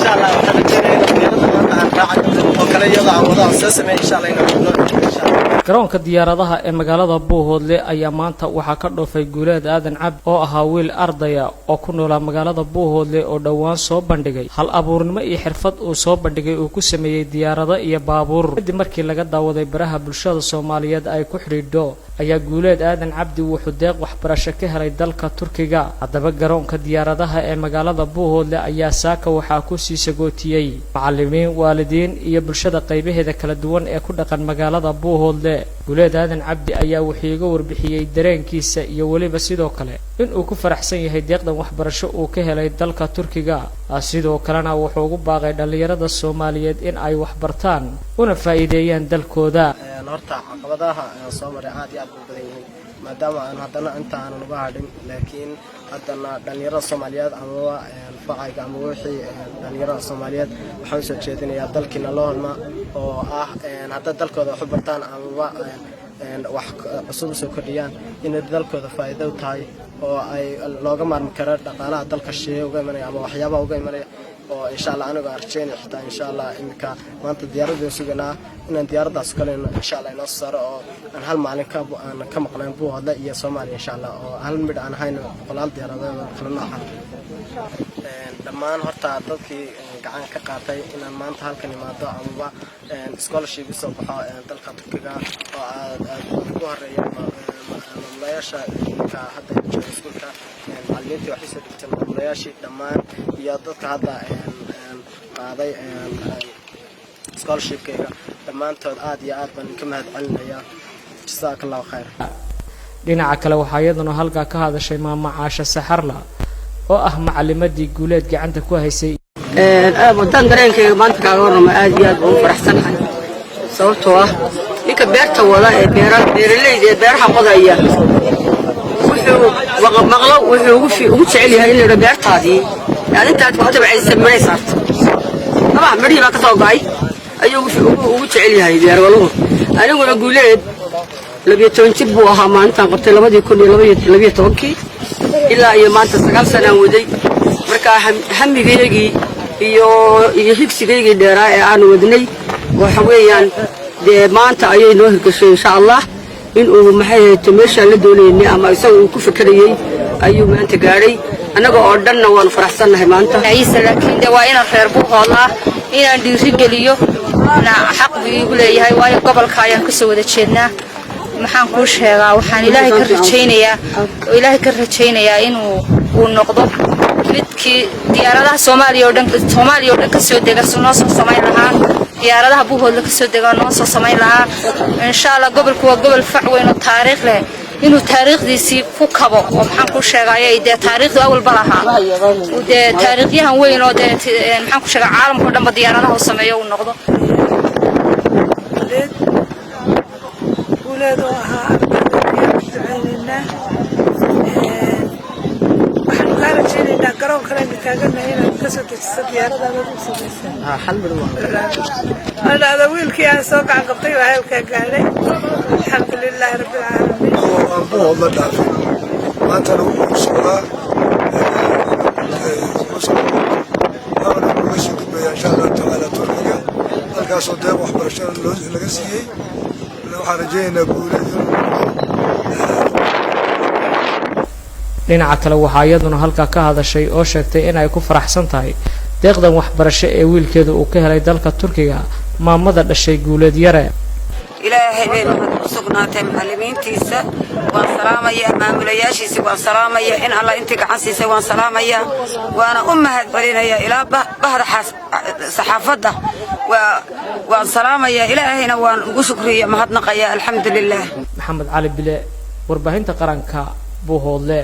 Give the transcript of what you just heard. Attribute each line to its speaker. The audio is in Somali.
Speaker 1: شاء الله وكلا يضع وضع سسمة إن شاء الله إن شاء الله.
Speaker 2: garoonka diyaaradaha ee magaalada Buuhoodle ayaa maanta waxa ka dhoofay Guuleed Aadan Cabdi oo ahaa wiil ardaya oo ku noolaa magaalada Buuhoodle oo dhawaan soo bandhigay hal abuurnimo iyo xirfad uu soo bandhigay oo ku sameeyay diyaarado iyo baabuur kadib markii laga daawaday baraha bulshada Soomaaliyeed ay ku xiriidho ayaa Guuleed Aadan Cabdi wuxuu deeq waxbarasho ka helay dalka Turkiga haddaba garoonka diyaaradaha ee magaalada Buuhoodle ayaa saaka waxa ku sii sagootiyay macallimiin waalidiin iyo bulshada qaybaheeda kala duwan ee ku dhaqan magaalada Buuhoodle Guuleed Aadan Cabdi ayaa wuxuu iga warbixiyay dareenkiisa iyo waliba sidoo kale in uu ku faraxsan yahay deeqdan waxbarasho uu ka helay dalka Turkiga sidoo kalena wuxuu ugu baaqay dhalinyarada Soomaaliyeed in ay wax bartaan una faa'iideeyaan dalkooda
Speaker 1: horta caqabadaha Soomaaliya aad iyo aad u badan yihiin maadaama aan hadana inta aan uga hadhin laakiin hadana dhalinyarada Soomaaliyeed ama facayga ama wixii dhalinyarada Soomaaliyeed waxaan soo jeedinayaa dalkina loo halma oo ah hadda dalkooda wax bartaan ama wax cusub soo kordhiyaan in dalkooda faa'iido u tahay oo ay looga maarmi karo dhaqaalaha dalka shisheeye uga imanaya ama waxyaabaha uga imanaya oo insha Allah aniga arjeen xitaa insha Allah imika maanta diyaaradda suganaa in diyaaraddaas kale insha Allah inoo saaro oo aan hal maalin ka maqnaan Buuhoodle iyo Soomaaliya insha Allah oo hal mid aan hayno qolaal diyaaradaha kala noocan dhammaan horta dadkii gacan ka qaatay inaan maanta halkan imaado ama scholarship soo baxo dalka Turkiga oo aad ugu horeeya maamulayaasha ka hadda iskuulka macallimiinta waxay soo dhigteen maamulayaashii dhammaan iyo dadka hadda qaaday scholarship-kayga dhammaantood aad iyo aad baan ka mahadcelinayaa jazakallahu khayr
Speaker 2: dhinaca kale waxaa iyaduna halka ka hadashay maama Caasha Saxarla oo ah macallimadii Guuleed gacanta ku haysay
Speaker 3: wadan dareenkayga maanta kaaga warrama aad iyo aad ugu faraxsanahay sababtoo ah ninka beerta wada ee beeraleyda ee beeraha qodaya wuxuu maqlo wuxuu ugu jecel yahay in la beertaadii aad intaad ku tabcaysan maray saarto ama marihii baa ka soo go'ay ayuu ugu jecel yahay beerwaluhu aniguna Guuleed 12 jir buu ahaa maalintan qabtay 2012 ilaa iyo maanta 9 sano waday marka hamigeeyagii iyo higsigeeyagii dheeraa ee aan wadnay waxa weeyaan de maanta ayay noo hirgashay insha Allah in uu maxay meesha la dooleeyay ama isagu uu ku fikrayay ayuu maanta gaaray anaga oo dhanna waan faraxsanahay maanta
Speaker 4: ciise laakiin de waa in reer Buuhoodle inaan dhiiri geliyo xaq buu leeyahay waayo gobolka ayaan ka soo wada jeednaa maxaan ku sheegaa waxaan ilaahay ka rajaynayaa inuu uu noqdo midkii diyaaradaha Soomaaliya oo dhan ka soo dega noo soo samayn lahaa diyaaradaha Buuhoodle ka soo dega noo soo samayn lahaa insha Allah gobolku waa gobol fac weyn oo taariikh leh inuu taariikhdiisii ku kabo oo maxaan ku sheegayaa de taariikhdu awal balaha oo de taariikhyahan weyn oo de maxaan ku sheegaa caalamka dhanba diyaaradaha uu sameeyo uu noqdo
Speaker 5: Guuleed oo ahaa ducaynayna waxaan ka rajaynaynaa garoon kale taaganahay inaad ka soo dejiso diyaarada aad u samaysaa
Speaker 1: hal mid
Speaker 5: waa ana wiilkii aan soo gacan qabtay waa halka gaaray alxamdulillah rabbil caalamiin
Speaker 6: oo Buuhoodle dhaafay maanta lagu socdaa insha Allah taala Turkiga halkaasoo deeq waxbarasho laga siiyay waxaan rajaynaynaa Guuleed
Speaker 2: dhinaca kale waxaa iyaduna halka ka hadashay oo sheegtay in ay ku faraxsan tahay deeqdan waxbarasho ee wiilkeeda uu ka helay dalka Turkiga maamada dhashay Guuleed yare
Speaker 3: ilaahay bay sugnaatay macallimiintiisa waan salaamaya maamulayaashiisa waan salaamaya in Allah intii gacan siisay waan salaamaya waana u mahadcelinaya ilaa bahda saxaafadda waan salaamaya ilaahayna waan ugu shukriyaa mahadnaqaya alxamdulillah
Speaker 2: Maxamed Cali Bile warbaahinta qaranka Buuhoodle